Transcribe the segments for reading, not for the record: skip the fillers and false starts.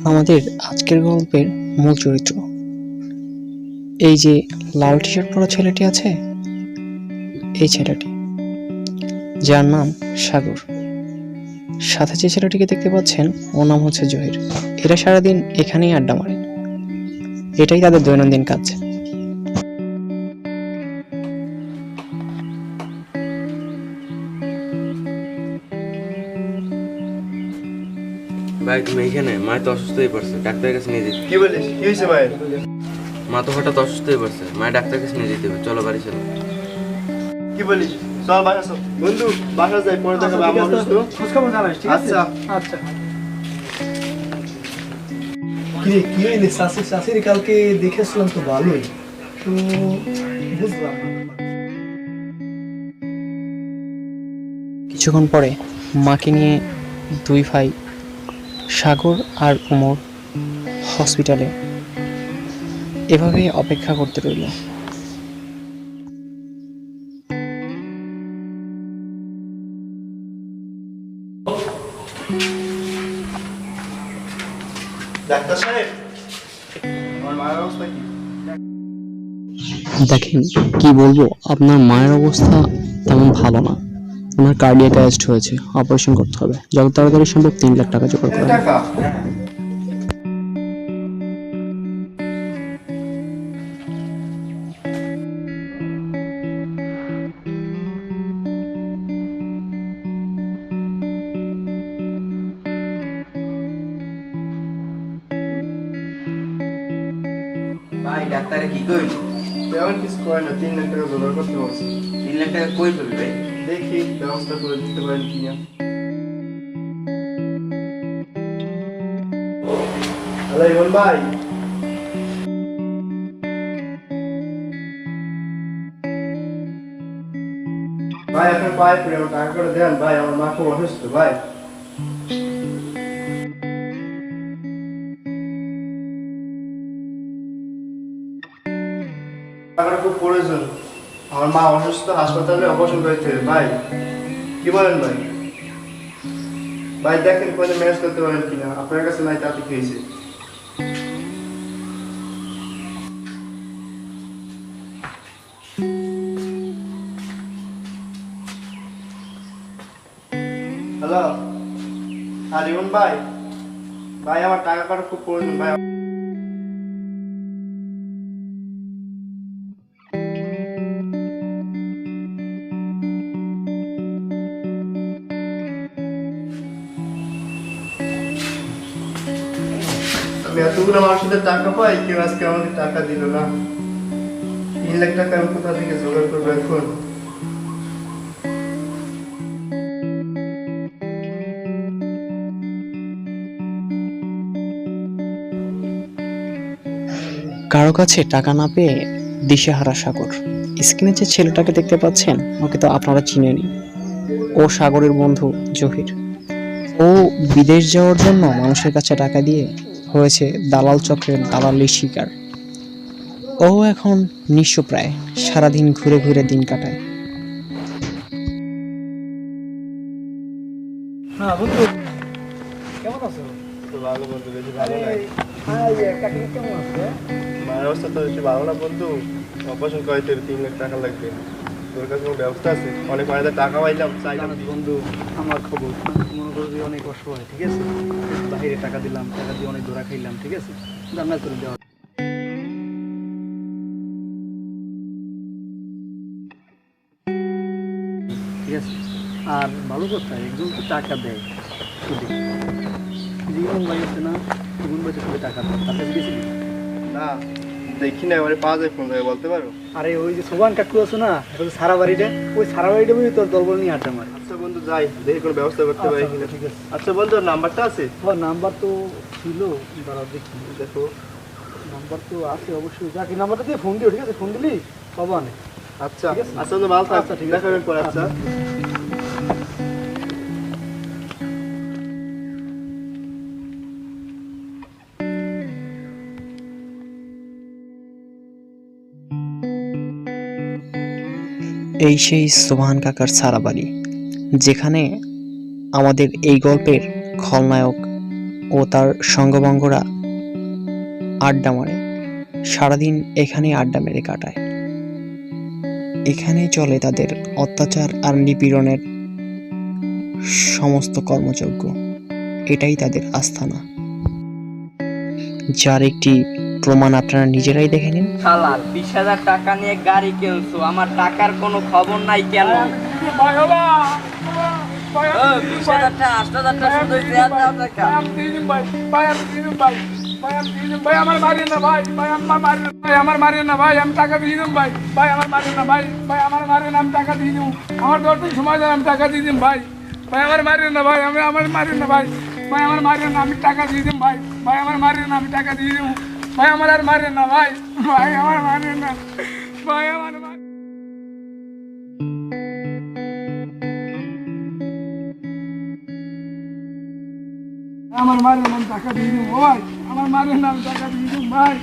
আমাদের আজকের গল্পের মূল চরিত্র এই যে লাল টি শার্ট পরা ছেলেটি আছে, এই ছেলেটি, যার নাম সাগর। সাথে যে ছেলেটিকে দেখতে পাচ্ছেন ওর নাম হচ্ছে জহির। এরা সারাদিন এখানেই আড্ডা মারে, এটাই তাদের দৈনন্দিন কাজ। ভাই তুমি এইখানে? মা তো অসুস্থ হয়ে পড়ছে, ডাক্তারের কাছে নিয়ে যেতে। কি বলিস? কি হয়েছে ভাইয়ের? মা তো হঠাৎ অসুস্থ হয়ে পড়ছে, মা ডাক্তারের কাছে নিয়ে যেতে হবে। চলো বাড়ি চলো। কি বলিস? চল বাসা চল। বন্ধু বাসা যাই, পরে দেখাবো। আমি অসুস্থ, খোঁজ খবর জানাস, ঠিক আছে? আচ্ছা আচ্ছা। কি হইলে শাশির কালকে দেখেছিলাম তো ভালোই, তো বুঝলাম না। কিছুক্ষণ পরে মাকে নিয়ে দুই ভাই সাগর আর উমর হসপিটালে এভাবে অপেক্ষা করতে রইল। ডাক্তার সাহেব, আমার মায়ের অবস্থা কি? দেখেন, কি বলবো, আপনার মায়ের অবস্থা তেমন ভালো না। ওনার কার্ডিয়াক অ্যারেস্ট হয়েছে, অপারেশন করতে হবে। যত তাড়াতাড়ি সম্ভব 3 লাখ টাকা জোগাড় করা। টাকা? ভাই ডাক্তারে কি কইল? তেমন কিছু করে না, 3 লাখ টাকা জোগাড় করতে বলছি। 3 লাখ টাকা কই পাবি ভাই? দেখি ব্যবস্থা করে দিতে পারেন কিনা। হ্যালো ইমন ভাই, ভাই আপনার পায়ে পড়ে আমার টাকা করে দেন ভাই, আমার মা খুব অসুস্থ ভাই। টাকার খুব প্রয়োজন, আমার মা অসুস্থ, হাসপাতালে অপারেশন করতে হবে ভাই। কি বলেন ভাই? ভাই দেখেন কোনে ম্যানেজ করতে পারেন কিনা, আপনার কাছে নাই তাতে কি হয়েছে? হ্যালো, হ্যাঁ রিমন ভাই, ভাই আমার টাকা কাটার খুব প্রয়োজন ভাই। আমি এতগুলো মানুষদের টাকা পাই, কেউ আজকে আমাকে টাকা দিল না। 3 লাখ টাকা আমি কোথা থেকে জোগাড় করবো এখন? কারো কাছে টাকা না পেয়ে দিশেহারা সাগর। স্ক্রিনে যে ছেলেটাকে দেখতে পাচ্ছেন, ওকে তো আপনারা চিনেনই। ও সাগরের বন্ধু জহির। ও বিদেশ যাওয়ার জন্য মানুষের কাছে টাকা দিয়ে হয়েছে দালাল চক্রের দালালির শিকার। ও এখন নিঃস্ব প্রায়, সারাদিন ঘুরে ঘুরে দিন কাটায়। হ্যাঁ বন্ধু, কেমন আছো? তো ভালো বন্ধু, বেশি ভালো নাই। কাকি কেমন আছে? মায়ের অবস্থা তো বেশি ভালো না বন্ধু, অপারেশন করাইতে 3 লাখ টাকা লাগবে। তোর কাছে কোনো ব্যবস্থা আছে? অনেক মানুষদের টাকা পাইলাম, চাইলাম। বন্ধু, আমার খবর মনে করো যে অনেক অসহায়, ঠিক আছে? বাইরে টাকা দিলাম, টাকা দিয়ে অনেক ধরা খাইলাম, ঠিক আছে? রান্না করে দেওয়া, ঠিক আছে? আর ভালো কথা, একজন তো টাকা দেয় শুধু। জীবন ভাই আছে না, জীবন ভাই তো টাকা দেয়, তার কাছে গেছিলি? না দেখি না, এবারে পাওয়া যায় ফোন করে বলতে পারো? আরে ওই যে সোবান কাকু আছে না, এটা তো সারা বাড়িটা, ওই সারা বাড়িটা বুঝি তোর দলবল নিয়ে আড্ডা মারে। আচ্ছা বন্ধু যাই, দেখি কোনো ব্যবস্থা করতে পারি কিনা। ঠিক আছে। আচ্ছা বন্ধু, নাম্বারটা আছে? তোমার নাম্বার তো ছিল, দাঁড়াও দেখি। দেখো। নাম্বার তো আছে অবশ্যই, যাকে নাম্বারটা দিয়ে ফোন দিও, ঠিক আছে? ফোন দিলি পাবা না। আচ্ছা ঠিক আছে। আচ্ছা বন্ধু, ভালো থাক। আচ্ছা, ঠিক আছে। দেখা হবে পরে। আচ্ছা এই সেই সোহান কাকার সারা বাড়ি, যেখানে আমাদের এই গল্পের খলনায়ক ও তার সঙ্গবঙ্গরা আড্ডা মারে, সারাদিন এখানেই আড্ডা মেরে কাটায়। এখানেই চলে তাদের অত্যাচার আর নিপীড়নের সমস্ত কর্মযজ্ঞ। এটাই তাদের আস্থানা, যার একটি প্রমাণ আপনারা নিজেরাই দেখে নিন। শালা 20,000 টাকা নিয়ে গাড়ি কিনছো, আমার টাকার কোনো খবর নাই কেন? 20,000 টাকা 8,000 টাকা শুধু দেয়া টাকা। আমার মারিয়ে না ভাই, আমার মারিয়ে না ভাই, আমি টাকা দিয়ে দিন ভাই, আমার মারিয়ে না ভাই, আমার মারিয়ে না, আমি টাকা দিয়ে দিব, আমার 10 দিন সময় দেন, আমি টাকা দিয়ে দিন ভাই, আমার মারিয়ে না ভাই, আমার মারিয়ে না ভাই, আমার মারিয়ে না, আমি টাকা দিয়ে দিন ভাই, আমার মারিয়ে না, আমি টাকা দিয়ে দিব, আমার আর মারিয়ে না ভাই, আমার মারিয়ে না, আমার আমার মারের নাম টাকা দিয়ে দিন ভাই, আমার মারের নাম টাকা দিয়ে দিন ভাই,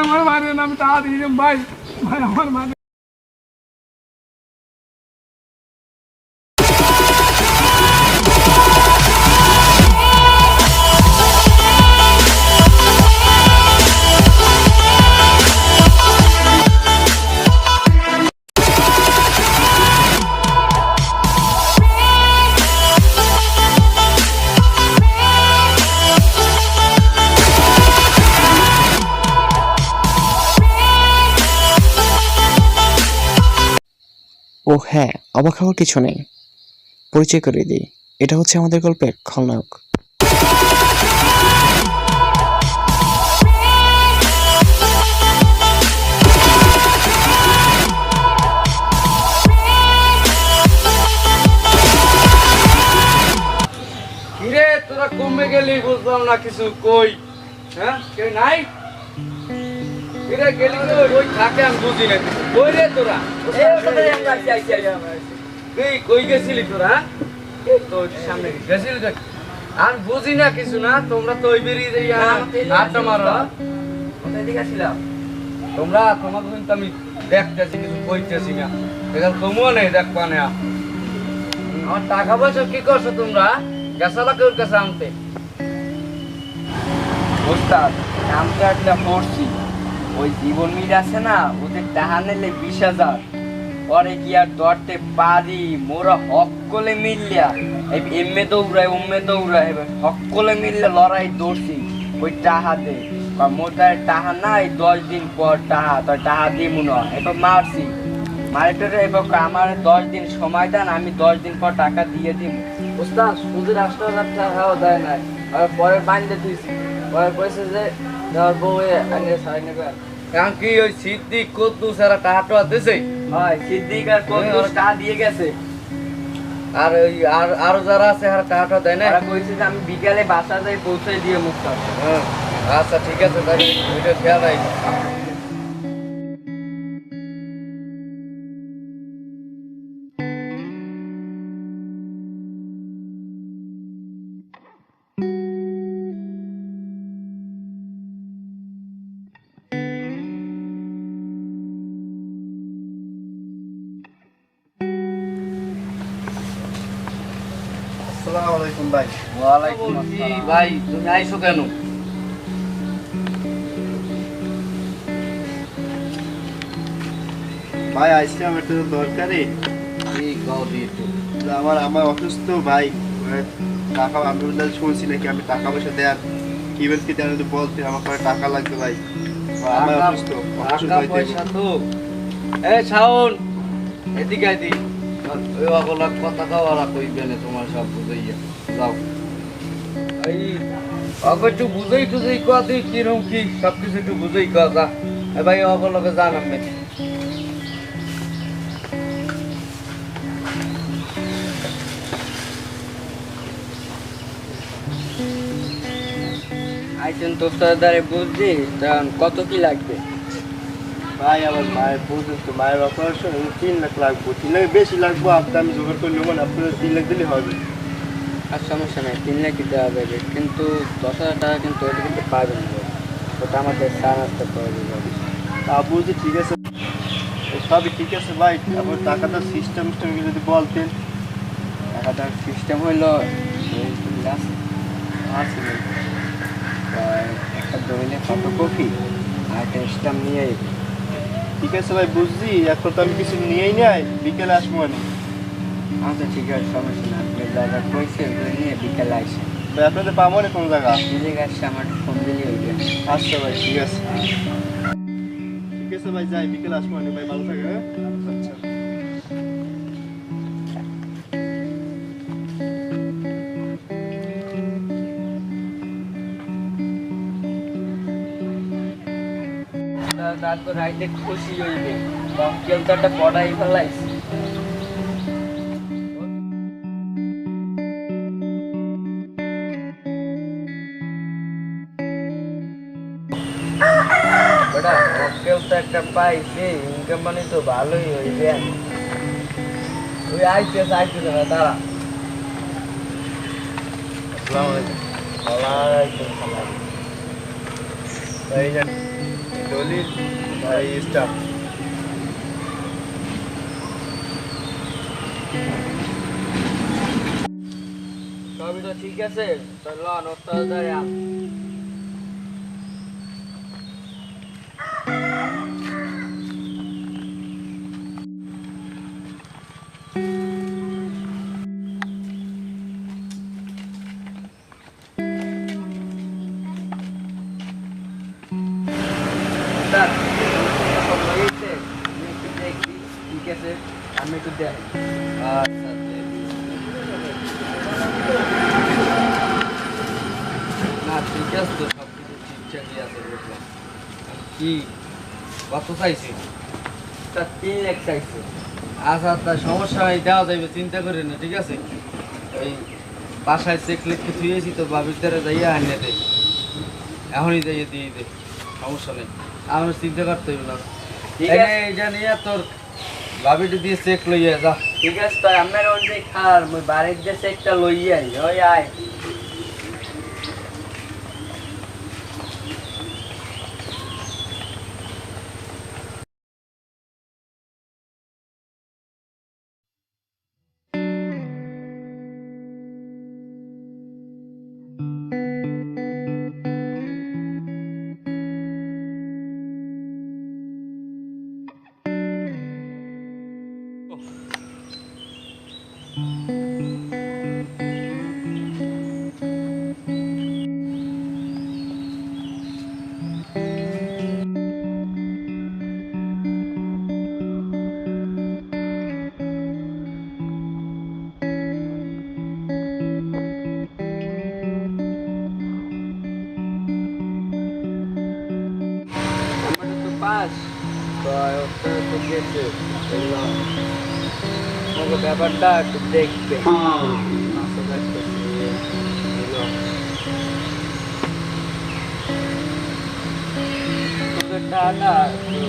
আমার মারের নাম টাকা দিয়ে দিন ভাই, আমার মারের ও হ্যাঁ, অবাক হওয়ার কিছু নেই, পরিচয় করিয়ে দিই। এটা হচ্ছে আমাদের গল্পের খলনায়ক। কিরে তোরা কমে গেলি, বুঝলাম না কিছু। কই হ্যাঁ কেউ নাই? কিরে গেলি কই? ওই থাকে আমি বুঝি না কিছু। কই রে তোরা? তুই কই গেছিলি তোরা? এই তো সামনে গেছিলি দেখ, আমি বুঝি না কিছু না। তোমরা তো ওই বেরিয়ে যাই আড্ডা মারো। তোমরা তোমাকে কিন্তু আমি দেখতেছি, কিছু কইতেছি না। এখানে তুমিও নেই, দেখবা না। আমার টাকা পয়সা কি করছো তোমরা? গেছালা কেউ কাছে আনতে? ওস্তাদ নামটা একটা পড়ছি, ওই জীবন মিল আছে না, ওদের টাকা নিলে 20,000, পরে কি আর দরতে পারি? মোরা হকলে মিললিয়া এমে দৌড়ায় উম্মে দৌড়ায়, এবার হকলে মিললে লড়াই দৌড়ছি ওই টাহা দে। মোটার টাহা নাই, 10 দিন পর টাহা, তোর টাহা দিব না। এবার মারছি, মারিটারে এবার আমার 10 দিন সময় দেন, আমি 10 দিন পর টাকা দিয়ে দিব। ওস্তাদ সুদের 8,000 টাকাও দেয় নাই, আর পরে বান্ধে দিয়েছি, পরে কইছে যে ধর বউ আগে সাই নেবে। এখন কি ওই সিদ্দিক কদ্দুস এরা টাকা টোয়া দিছে? হয় সিদ্দিক আর কদ্দুস টাকা দিয়ে গেছে, আর ওই আরো যারা আছে এরা টাকা টোয়া দেয় না? ওরা কইছে যে আমি বিকালে বাসা যাই পৌঁছে দিয়ে মুক্তা। হ্যাঁ আচ্ছা ঠিক আছে, তাই ওইটা খেয়াল রাখ। আসসালামু আলাইকুম ভাই। ওয়ালাইকুম কি আসসালাম। ভাই তুমি আইছো কেন? ভাই আজকে আমার একটু দরকারি, এই গাও দিয়ে একটু। আমার অসুস্থ ভাই, টাকা আমি শুনছি নাকি আমি টাকা পয়সা দেয়ার কি বের কি দেয়ার বলতে আমার পরে টাকা লাগবে ভাই, আমার অসুস্থ টাকা পয়সা তো এই শাওন এদিকে আইদি। ওই অগলা কথা কওয়ারা কইবে না, তোমার সব বুঝাইয়া যাও। এই অগ একটু বুঝাই টুঝাই কয়া তুই কিরম কি সব কিছু একটু বুঝাই কয়া যা। এ ভাই অগলকে জান আমি আইছেন তোর দ্বারে বুঝছি, তখন কত কি লাগবে? ভাই আমার মায়ের বুঝুন তো, মায়ের অপারেশন 3 লাখ লাগবে, 3 লাখ বেশি লাগবে, আপনি আমি জোগাড় করে নেবো না, আপনার 3 লাখ দিলে হবে। আর সমস্যা নেই, 3 লাখই দেওয়া যাবে, কিন্তু 10,000 টাকা কিন্তু ওটা কিন্তু পাবেন না, ওটা আমাদের সার আসতে পারবে। তা বুঝি ঠিক আছে, সবই ঠিক আছে ভাই, আবার টাকাটা সিস্টেম যদি বলতেন। টাকাটার সিস্টেম হইলো আছে ভাই। ভাই, একটা দলিলে ফটোকপি আর একটা স্ট্যাম্প নিয়ে আইবো। ঠিক আছে ভাই, বুঝছি। এখন তো আমি কিছু নিয়েই নাই, বিকেলে আসবো আমি। আচ্ছা ঠিক আছে, সমস্যা না। আপনি দাদা কইছে ওগুলো নিয়ে বিকালে আসেন। ভাই আপনাদের পাবো না কোন জায়গা? দিলে আসছে আমার ফোন দিলে হইবে। আচ্ছা ভাই, ঠিক আছে। ঠিক আছে ভাই, যাই, বিকেলে আসবো আমি। ভাই ভালো থাকে, হ্যাঁ? আচ্ছা। তারপর রাইতে খুশি হইবে, অঙ্কেল তো একটা পড়াই ফেলাইছে। বেটা অঙ্কেল তো একটা পাইছে, ইনকাম মানে তো ভালোই হইবে। ওই আইতেছে না, দাঁড়া। আসসালামু আলাইকুম। ওয়ালাইকুম সালাম। ভাই এই যান, দলিল, ভাই স্টাফ। সবই তো ঠিক আছে, তো লন ওস্তাদ ঠিক আছে, আমি একটু দেখ। আচ্ছা না ঠিক আছে তো, সব কিছু ঠিকঠাকই আছে বুঝলাম। কি কত চাইছি? তা 3 লাখ চাইছে। আচ্ছা তা সমস্যা নাই, দেওয়া যাবে, চিন্তা করেন না, ঠিক আছে। ওই বাসায় চেক লিখে থুয়েছি তো, বাবির দ্বারা যাইয়া আনিয়ে দে, এখনই যাইয়ে দিয়ে দে, সমস্যা নেই। আমার চিন্তা করতে হইব না। ঠিক এই নে, আছে। এইটা নিয়ে তোর বাবিটা দিয়ে চেক লইয়া যা। ঠিক আছে, তো আমার ওই খার মই বাড়ির যে চেকটা লইয়া আই, ওই আয়। আমার তো পাস, তো ওটা তো গেছে। তোমাকে ব্যাপারটা একটু দেখবে। আচ্ছা, দেখতেছি। এলো। তোদের টাকা একটু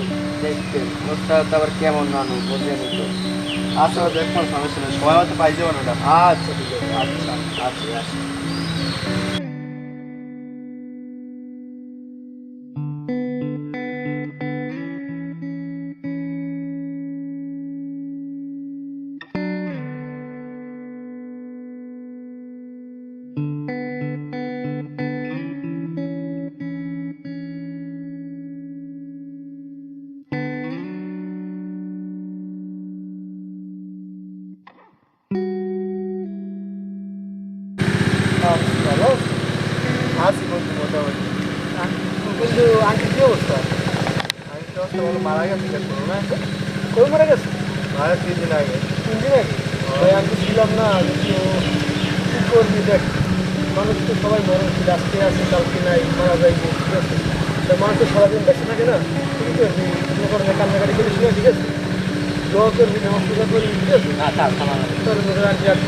দেখবেন, ওটা তো আবার কেমন মানুষ বোঝেনি তো। আচ্ছা দেখবো, সমস্যা নেই, সময় মতো পাই যাবো না। আচ্ছা ঠিক আছে, আচ্ছা আচ্ছা আচ্ছা। ভালো আছি বন্ধু, মোটামুটি। কিন্তু আন্টি কি অবস্থা? আমি তো ভালো, মারা গেছে দেখো না। কই মারা গেছে? মারা 3 দিন আগে। 3 দিন আগে? ভাই আমি তো ছিলাম না, কিন্তু কি করবি দেখ, মানুষ তো সবাই মরে, আজকে আছে কালকে নাই, মারা যায়, ঠিক আছে? তা মানুষ তো সারাদিন বেঁচে থাকে না, ঠিক আছে? মনে করেন কান্নাকাটি করিস না, ঠিক আছে? দোয়া করবি, নামাজ পূজা করবি, ঠিক আছে? তোর মধ্যে আন্টি আর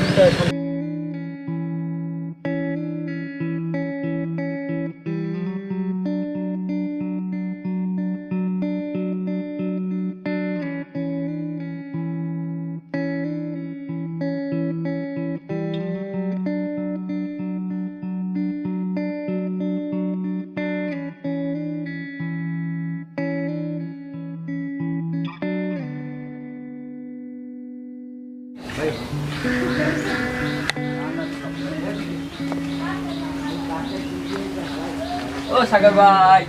ও সাগর ভাই,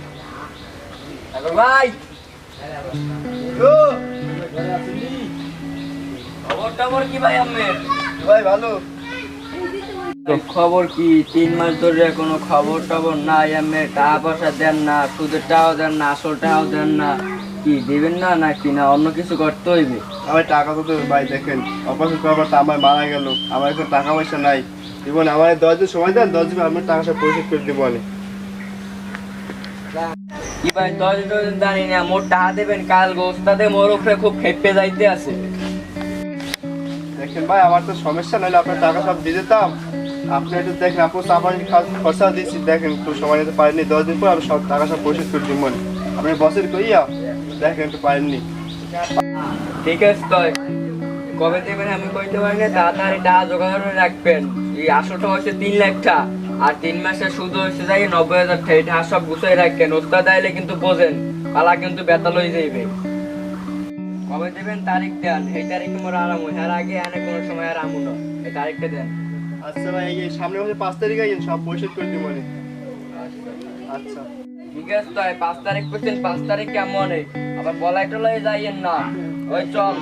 সাগর ভাই, খবর টবর কি ভাই আমের? ভাই ভালো। খবর কি? 3 মাস ধরে কোনো খবর টবর নাই আমের, টাকা পয়সা দেন না, সুদের টাকাও দেন না, আসলটাও দেন না, কি দিবেন না নাকি না অন্য কিছু করতে হইবে? আমার টাকা তো দেবে ভাই, দেখেন অপারেশন করার পর তো আমার মারা গেল, আমার এখন টাকা পয়সা নাই। জীবন আমার 10 দিন সময় দেন, 10 দিন আমি টাকা সব পরিশোধ করে দেবো। কি ভাই 10 দিন জানি না, মোর টাকা দেবেন কাল গোস্তাদে মোর উপরে খুব খেপে যাইতে আছে। দেখেন ভাই আমার তো সমস্যা নইলে আপনার টাকা সব দিয়ে দিতাম। আপনি একটু দেখেন, আপনার চাপার খরচা দিচ্ছি, দেখেন একটু সময় নিতে পারেননি, 10 দিন পর আমি সব টাকা সব পরিশোধ করে দিব। আপনি বছর কইয়া দেখেন একটু পারেননি। ঠিক আছে তো কবে দেবেন আমি কইতে পারি না, তাড়াতাড়ি টাকা জোগাড় করে রাখবেন। এই আসলটা হচ্ছে 3 লাখ টাকা, আর 3 মাসের সুদ হচ্ছে যাই 90,000 টাকা। এটা সব গুছাই রাখবেন, ওস্তাদ আইলে কিন্তু বোঝেন পালা কিন্তু বেতাল হয়ে যাইবে। কবে দেবেন তারিখ দেন, এই তারিখে মোর আরাম হয়, আর আগে আনে কোনো সময় আর আমু না, এই তারিখটা দেন। আচ্ছা ভাই, এই সামনে মাসে 5 তারিখে আইন, সব পরিশোধ করে দিব। আচ্ছা ঠিক আছে তো 5 তারিখ করছেন, 5 তারিখ কেমন আবার বলাই টলাই যাইয়েন না, ওই চল।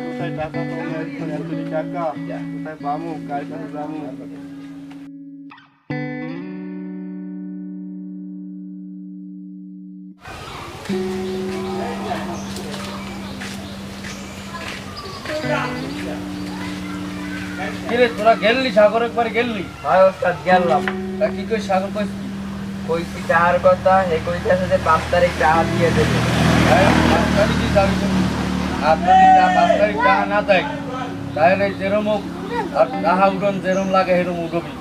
কোথায় টাকা পাবো এখন, এত টাকা কোথায় পাবো, কার কাছে যাবো? কিরে তোরা গেললি সাগর, একবার গেললি? হয় ওস্তাদ গেলাম। তা কি কই সাগর কই? কইছি টাকার কথা, হে কইতেছে যে 5 তারিখ টাকা দিয়ে দেবে। আপনারই যাবি তুমি, আপনার যদি 5 তারিখ টাকা না দেয় তাহলে যেরম হোক আর টাকা উঠন যেরম লাগে সেরম উঠবি,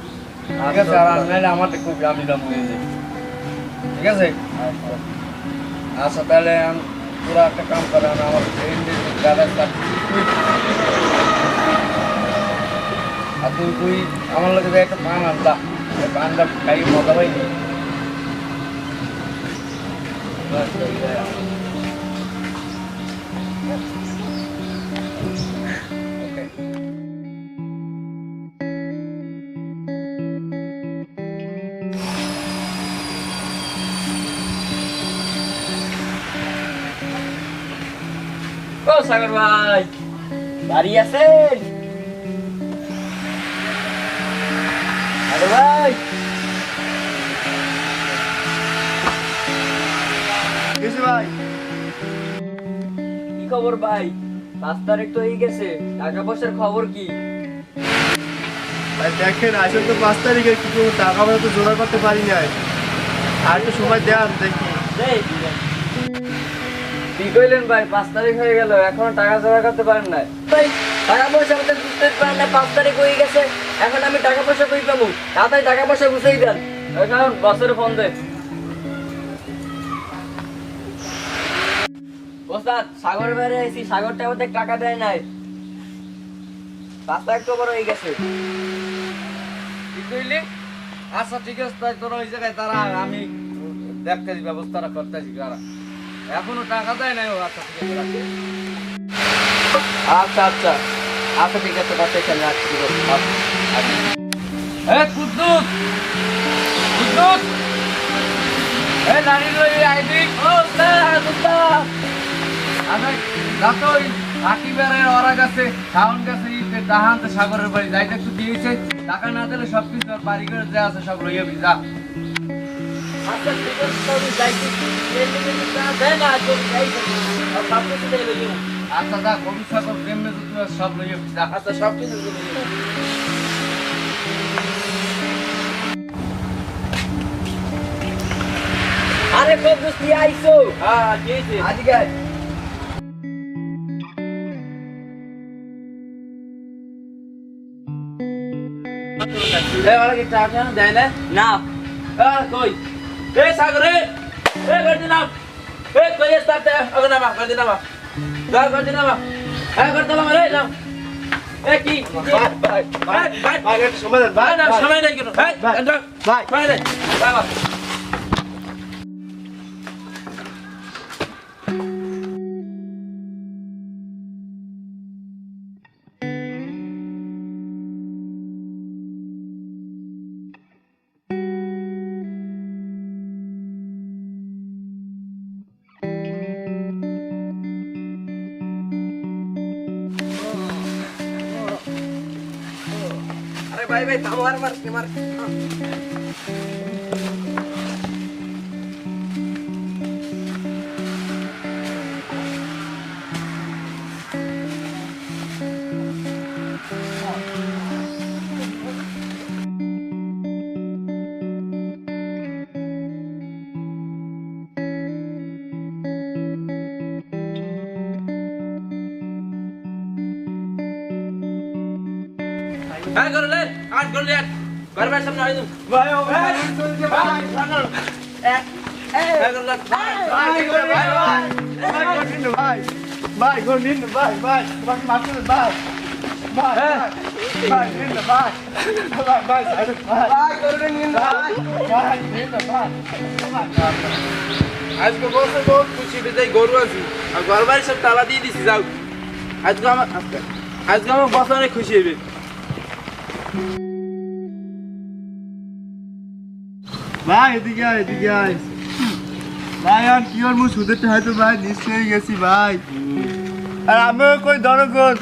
ঠিক আছে? আর নাইলে আমাদের খুব আমি দাম হয়ে যায়, ঠিক আছে? আচ্ছা তাহলে তোরা একটা কাম করে আমার গাড়ি আর তুই আমার লোকে একটা পান আনলা, পানটা খাই মজা পাইনি। ও সাগর ভাই, বাড়ি আছেন? সাগর ভাই, কিছু ভাই, কি খবর ভাই? 5 তারিখ তো হয়ে গেছে, টাকা পয়সার খবর কি? ভাই দেখেন আসলে তো 5 তারিখে কিছু টাকা পয়সা তো জোগাড় করতে পারি নাই, আর একটু সময় দেন দেখি। কি কইলেন ভাই? 5 তারিখ হয়ে গেল, এখনো টাকা জোগাড় করতে পারেন নাই? ভাই টাকা পয়সা আমাদের বুঝতে পারেন না, 5 তারিখ হয়ে গেছে, এখন আমি টাকা পয়সা কই পাবো? তাড়াতাড়ি টাকা পয়সা গুছাই দেন। এখন বসের ফোন দে। ওস্তাদ সাগর বাইরে আইছি, সাগরটা আমাদের টাকা দেয় নাই, 5 তারিখ তো বড় হয়ে গেছে। কি কইলি? আচ্ছা ঠিক আছে, তাই তোরা ওই জায়গায় তারা, আমি দেখতেছি ব্যবস্থাটা করতেছি। তারা এখনো টাকা দেয় নাই। ও আচ্ছা ঠিক আছে, রাখি। আচ্ছা আচ্ছা আচ্ছা ঠিক আছে, কথা এখানে রাখছি। এ কুদ্দুস, কুদ্দুস, এ নারী লই আইবি। ও ওস্তাদ, ওস্তাদ আমি রাতো ওই আকিবের ওরা কাছে শাওন কাছে তাহান্তে সাগরের বাড়ি যাইতে একটু দিয়েছে, টাকা না দিলে সবকিছু আর বাড়ি করে যা আছে সব লইয়া যা। আচ্ছা ঠিক আছে, তবে যাইছি দেয় না তো যাইছি, আর সব কিছু দিয়ে লইও। আচ্ছা যা, কবি সাগর প্রেমে সব লইয়া যা। আচ্ছা সব কিছু দিয়ে লইও। আরে খুব দুষ্টি আইছো। হ্যাঁ দিয়েছে। আজকে এ ওরা কি টাকা দেয় না? না কই এ সাগরে, এ গর্দি নাম, এ কই স্টার্ট আগে নামা, গর্দি নামা, যা গর্দি নামা, এ গর্দি নামা রে নাম। এ কি ভাই ভাই ভাই ভাই একটু সময় দেন ভাই। না সময় নাই কেন? ভাই ভাই সময় নাই বাবা। ভাই থামো আর মার হ্যাঁ করলে আট করলে করবার সামনে আই দু ভাই ও ভাই চলছে ভাই ভাই গো নিন ভাই ভাই তোমার মাসুল ভাই ভাই ভাই নিন ভাই ভাই ভাই ভাই করে নিন ভাই ভাই নিন ভাই আজকে বসে বহুত খুশি বিদায় গরু আছি আর ঘরবাড়ি সব তালা দিয়ে দিছি যাও আজকে আমার বস অনেক খুশি হবে ভাই এদিকে আয় এদিকে আয় ভাই আর কি ওর মুখ সুদেরটা হয়তো ভাই নিশ্চয়ই গেছি ভাই আর আমিও কই দরগর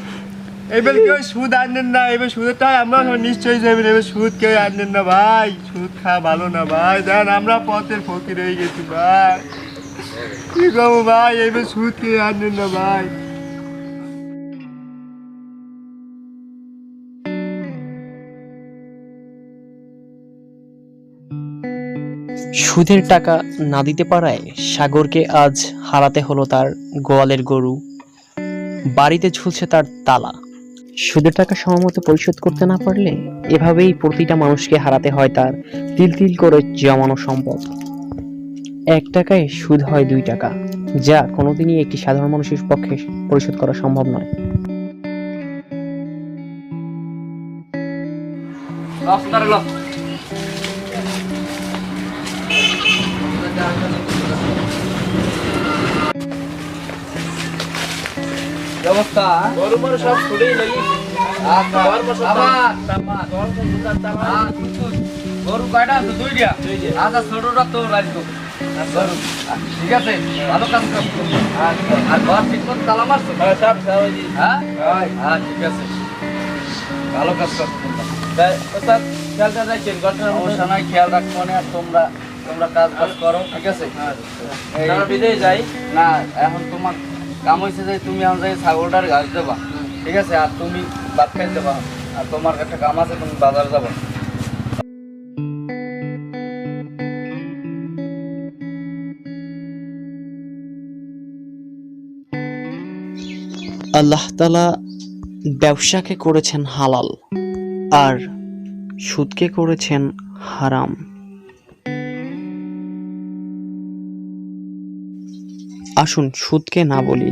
এবার কেউ সুদ আনেন না এবার সুদেরটা আমরা নিশ্চয়ই যাবেন এবার সুদ কেউ আনেন না ভাই সুদ খাওয়া ভালো না ভাই দেন আমরা পথের ফকির হয়ে গেছি ভাই কি করবো ভাই এবার সুদ কেউ আনেন না ভাই সুদের টাকা না দিতে পারায় সাগরকে আজ হারাতে হলো তার গোয়ালের গরু, বাড়িতে ঝুলছে তার তালা। সুদের টাকা সময়মতো পরিশোধ করতে না পারলে এভাবেই প্রতিটা মানুষকে হারাতে হয় তার তিল তিল করে জমানো সম্পদ। 1 টাকায় সুদ হয় 2 টাকা, যা কোনোদিনই একটি সাধারণ মানুষের পক্ষে পরিশোধ করা সম্ভব নয়। ব্যবস্থা গরু মরু সব ছুটেই লাগি গরু কয়টা আছে? 2টা। আচ্ছা ছোটটা তো রাখবো গরু ঠিক আছে ভালো কাজ করছো আর ঘর ঠিক মতো তালা মারছো সব সবাই হ্যাঁ হ্যাঁ ঠিক আছে ভালো কাজ করছো খেয়ালটা রাখছেন ঘটনার সমস্যা নাই খেয়াল রাখবো না আর তোমরা কাজ বাজ করো ঠিক আছে আমরা বিদেয় যাই না এখন তোমার কাম হয়েছে যে তুমি এখন যাই ছাগলটার ঘাস দেবা ঠিক আছে আর তুমি ভাত খাইতে দেবা আর তোমার একটা কাম আছে তুমি বাজার যাবা আল্লাহ তাআলা ব্যবসাকে করেছেন হালাল আর সুদকে করেছেন হারাম। আসুন সুদকে না বলি,